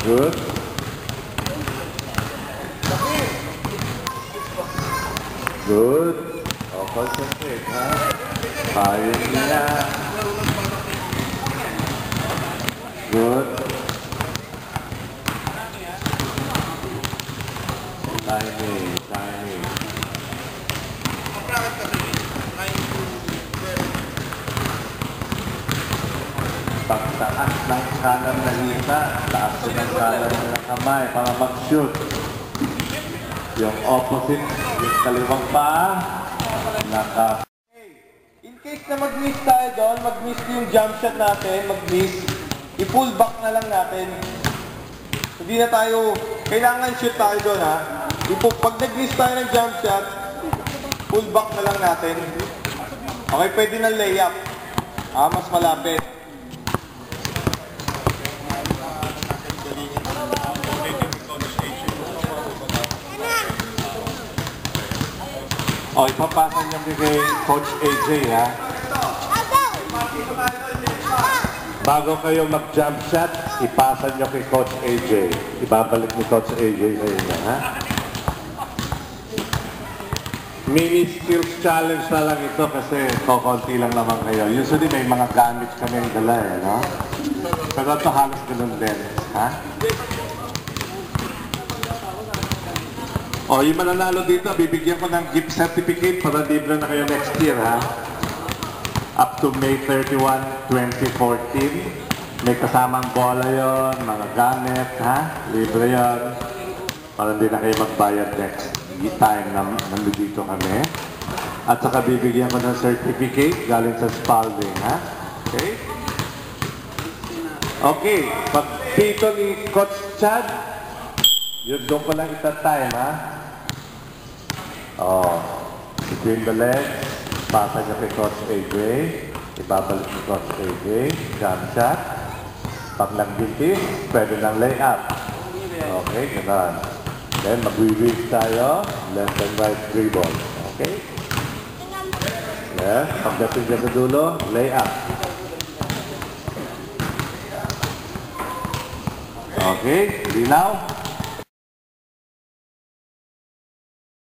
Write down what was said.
Good. Good. Oh, concentrate, ha? Kaya niya. Good. Timing. Pagtaas ng kanan na hita, taas ko ng kanan ng kamay para mag-shoot. Yung opposite, yung kaliwang paa, In case na mag-miss tayo doon, mag-miss yung jump shot natin, mag-miss, i-pull back na lang natin. Hindi na tayo, kailangan shoot tayo doon ha. Pag nag-miss tayo ng jump shot, pull back na lang natin. Okay, pwede na layup. Mas malapit. Ipapasa niyo kay Coach AJ, ha? Bago kayo mag-jump shot, ipasa niyo kay Coach AJ. Ibabalik ni Coach AJ sa inyo, ha? Mini skills challenge na lang ito kasi kokonti lang naman kayo. Usually may mga gamit kami ang dala, no? Pero ito halos ganun din, ha? Yung mananalo dito, bibigyan ko ng gift certificate para libre na kayo next year, ha? Up to May 31, 2014. May kasamang bola yon, mga gamit, ha? Libre yon. Para hindi na kayo magbayad next time na nandito kami. At saka bibigyan ko ng certificate galing sa Spalding, ha? Okay? Okay, pag dito ni Coach Chad, yun doon ko lang ita-time, ha? Between the legs, pasa niya kay Coach AJ, ibabalik ni Coach AJ, jump shot. Pag nag-bitis, pwede ng layup. Okay, gano'n. Then, mag-weave tayo, left and right dribble. Okay? Left, pagdating dyan sa dulo, layup. Okay, linaw.